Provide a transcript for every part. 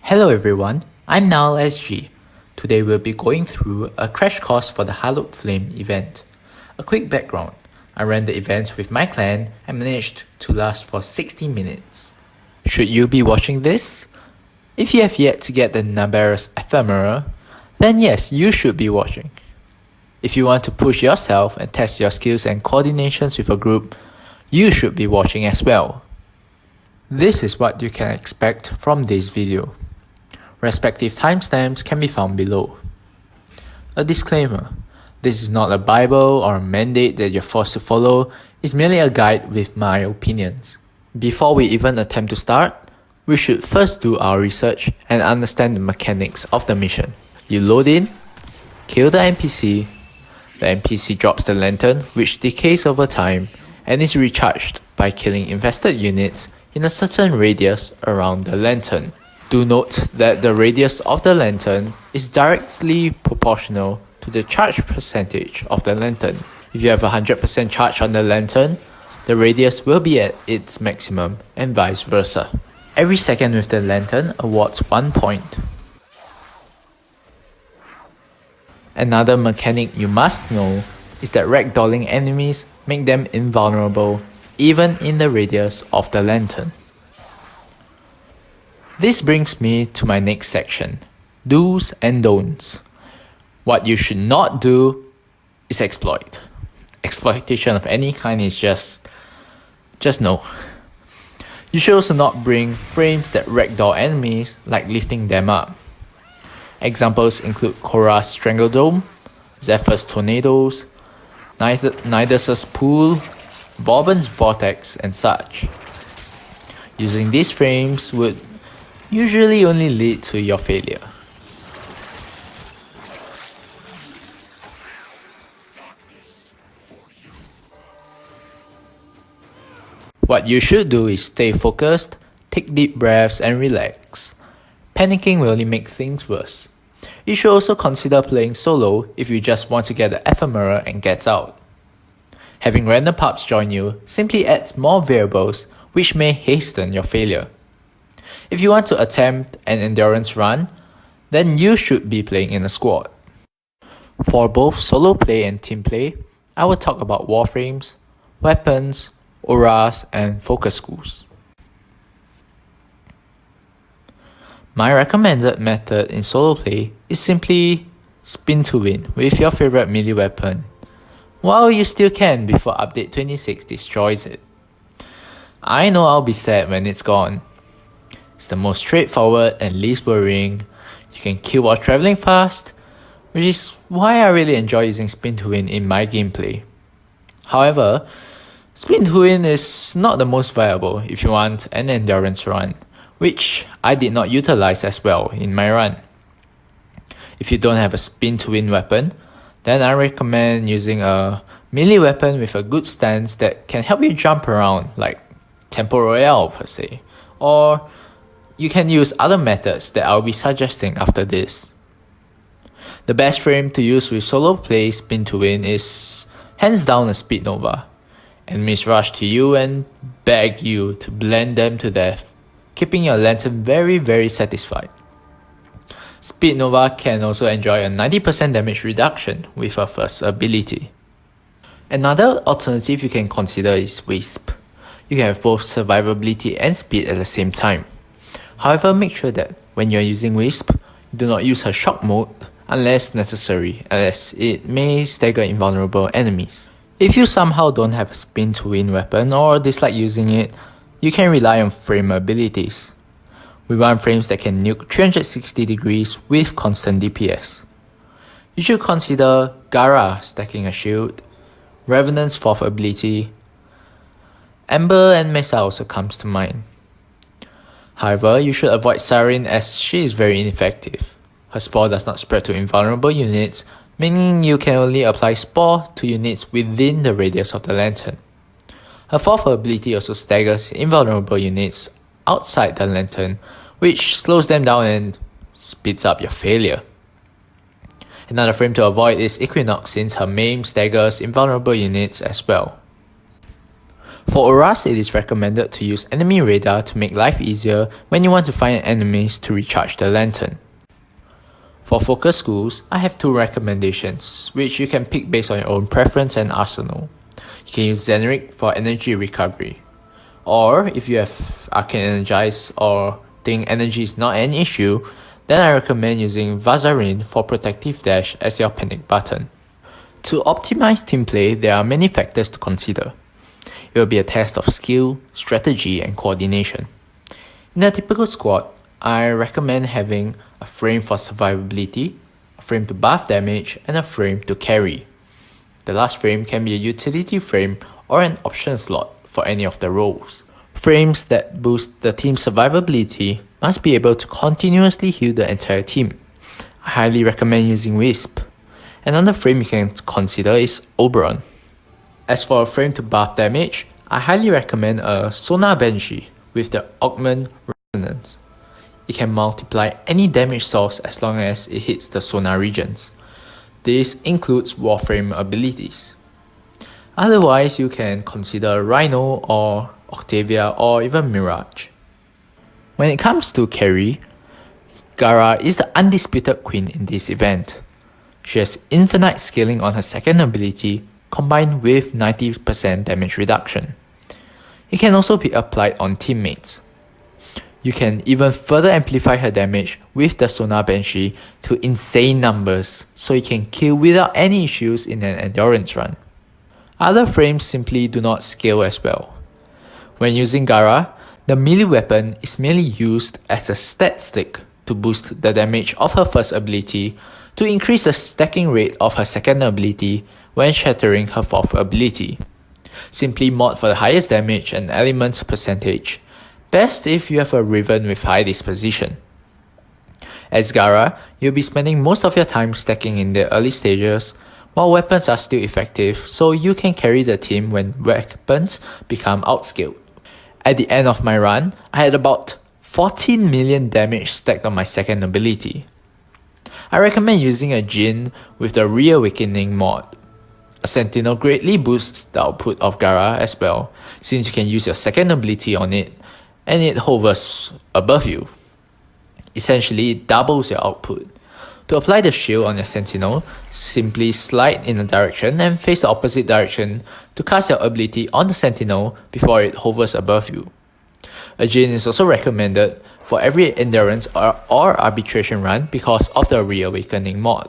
Hello everyone, I'm Nal SG. Today we'll be going through a crash course for the Hallowed Flame event. A quick background, I ran the event with my clan and managed to last for 60 minutes. Should you be watching this? If you have yet to get the Naberus Ephemera, then yes, you should be watching. If you want to push yourself and test your skills and coordinations with a group, you should be watching as well. This is what you can expect from this video. Respective timestamps can be found below. A disclaimer, this is not a Bible or a mandate that you're forced to follow, it's merely a guide with my opinions. Before we even attempt to start, we should first do our research and understand the mechanics of the mission. You load in, kill the NPC drops the lantern which decays over time and is recharged by killing infested units in a certain radius around the lantern. Do note that the radius of the lantern is directly proportional to the charge percentage of the lantern. If you have 100% charge on the lantern, the radius will be at its maximum and vice versa. Every second with the lantern awards 1 point. Another mechanic you must know is that ragdolling enemies make them invulnerable even in the radius of the lantern. This brings me to my next section, do's and don'ts. What you should not do is exploit. Exploitation of any kind is just no. You should also not bring frames that ragdoll enemies, like lifting them up. Examples include Korra's Strangledome, Zephyr's Tornadoes, Nidus's Pool, Vauban's Vortex, and such. Using these frames would usually only lead to your failure. What you should do is stay focused, take deep breaths and relax. Panicking will only make things worse. You should also consider playing solo if you just want to get the ephemera and get out. Having random pups join you simply adds more variables which may hasten your failure. If you want to attempt an endurance run, then you should be playing in a squad. For both solo play and team play, I will talk about Warframes, weapons, auras, and focus schools. My recommended method in solo play is simply spin to win with your favorite melee weapon, while you still can before update 26 destroys it. I know I'll be sad when it's gone. It's the most straightforward and least worrying. You can kill while traveling fast, which is why I really enjoy using spin to win in my gameplay. However, spin to win is not the most viable if you want an endurance run, which I did not utilize as well in my run. If you don't have a spin to win weapon, then I recommend using a melee weapon with a good stance that can help you jump around, like Temple Royale per se, or you can use other methods that I'll be suggesting after this. The best frame to use with solo play spin to win is hands down a Speed Nova. Enemies rush to you and beg you to blend them to death, keeping your lantern very satisfied. Speed Nova can also enjoy a 90% damage reduction with her first ability. Another alternative you can consider is Wisp. You can have both survivability and speed at the same time. However, make sure that when you're using Wisp, do not use her shock mode unless necessary, as it may stagger invulnerable enemies. If you somehow don't have a spin to win weapon or dislike using it, you can rely on frame abilities. We run frames that can nuke 360 degrees with constant DPS. You should consider Gara stacking a shield, Revenant's 4th ability, Ember and Mesa also comes to mind. However, you should avoid Siren as she is very ineffective. Her spore does not spread to invulnerable units, meaning you can only apply spore to units within the radius of the lantern. Her 4th ability also staggers invulnerable units outside the lantern, which slows them down and speeds up your failure. Another frame to avoid is Equinox, since her maim staggers invulnerable units as well. For auras, it is recommended to use enemy radar to make life easier when you want to find enemies to recharge the lantern. For focus schools, I have two recommendations, which you can pick based on your own preference and arsenal. You can use Xeneric for energy recovery. Or if you have Arcane Energize or think energy is not an issue, then I recommend using Vazarin for Protective Dash as your panic button. To optimize team play, there are many factors to consider. It will be a test of skill, strategy, and coordination. In a typical squad, I recommend having a frame for survivability, a frame to buff damage, and a frame to carry. The last frame can be a utility frame or an option slot for any of the roles. Frames that boost the team's survivability must be able to continuously heal the entire team. I highly recommend using Wisp. Another frame you can consider is Oberon. As for a frame to buff damage, I highly recommend a Sonar Banshee with the Augment Resonance. It can multiply any damage source as long as it hits the sonar regions. This includes Warframe abilities. Otherwise, you can consider Rhino or Octavia or even Mirage. When it comes to carry, Gara is the undisputed queen in this event. She has infinite scaling on her second ability combined with 90% damage reduction. It can also be applied on teammates. You can even further amplify her damage with the Sonar Banshee to insane numbers, so you can kill without any issues in an endurance run. Other frames simply do not scale as well. When using Gara, the melee weapon is merely used as a stat stick to boost the damage of her first ability to increase the stacking rate of her second ability when shattering her fourth ability. Simply mod for the highest damage and elements percentage. Best if you have a Riven with high disposition. As Gara, you'll be spending most of your time stacking in the early stages, while weapons are still effective, so you can carry the team when weapons become outscaled. At the end of my run, I had about 14 million damage stacked on my second ability. I recommend using a Jhin with the Reawakening mod. A Sentinel greatly boosts the output of Gara as well, since you can use your second ability on it, and it hovers above you. Essentially, it doubles your output. To apply the shield on your Sentinel, simply slide in a direction and face the opposite direction to cast your ability on the Sentinel before it hovers above you. A Jhin is also recommended for every endurance or arbitration run because of the Reawakening mod.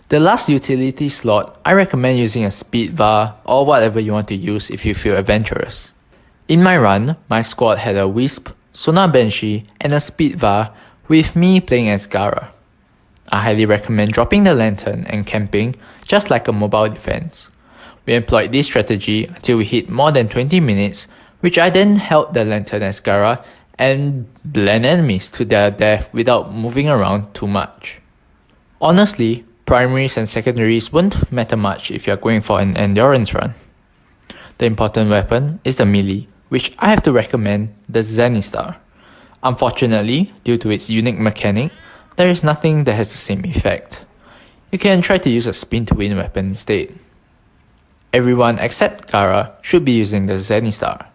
The last utility slot, I recommend using a Speed VAR or whatever you want to use if you feel adventurous. In my run, my squad had a Wisp, Sonar Banshee, and a Speed VAR with me playing as Gara. I highly recommend dropping the lantern and camping just like a mobile defense. We employed this strategy until we hit more than 20 minutes, which I then held the lantern as Gara and blend enemies to their death without moving around too much. Honestly, primaries and secondaries won't matter much if you're going for an endurance run. The important weapon is the melee, which I have to recommend the Zenistar. Unfortunately, due to its unique mechanic, there is nothing that has the same effect. You can try to use a spin to win weapon instead. Everyone except Gara should be using the Zenistar.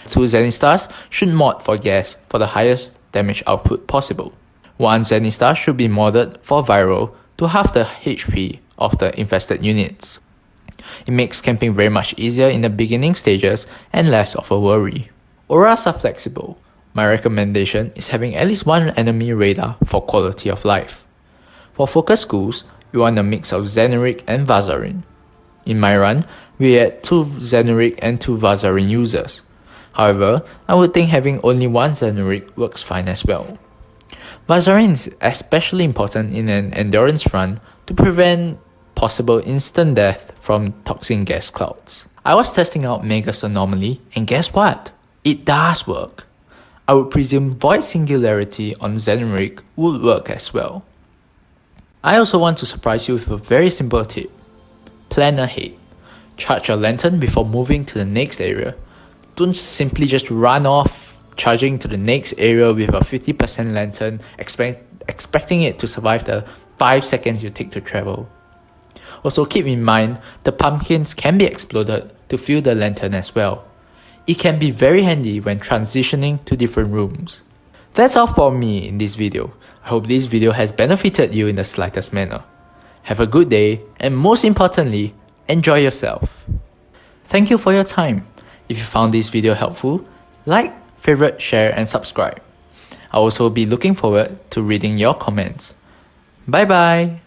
2 Zenistars should mod for gas for the highest damage output possible. 1 Zenistar should be modded for viral to half the HP of the infested units. It makes camping very much easier in the beginning stages and less of a worry. Auras are flexible. My recommendation is having at least one enemy radar for quality of life. For focus schools, you want a mix of Xeneric and Vazarin. In my run, we had 2 Xeneric and 2 Vazarin users. However, I would think having only one Xeneric works fine as well. Vazarin is especially important in an endurance run to prevent possible instant death from toxic gas clouds. I was testing out Mega's anomaly, and guess what? It does work. I would presume Void Singularity on Xeneric would work as well. I also want to surprise you with a very simple tip. Plan ahead. Charge your lantern before moving to the next area. Don't simply just run off charging to the next area with a 50% lantern expecting it to survive the 5 seconds you take to travel. Also keep in mind, the pumpkins can be exploded to fuel the lantern as well. It can be very handy when transitioning to different rooms. That's all for me in this video. I hope this video has benefited you in the slightest manner. Have a good day, and most importantly, enjoy yourself. Thank you for your time. If you found this video helpful, like, favorite, share, and subscribe. I'll also be looking forward to reading your comments. Bye bye!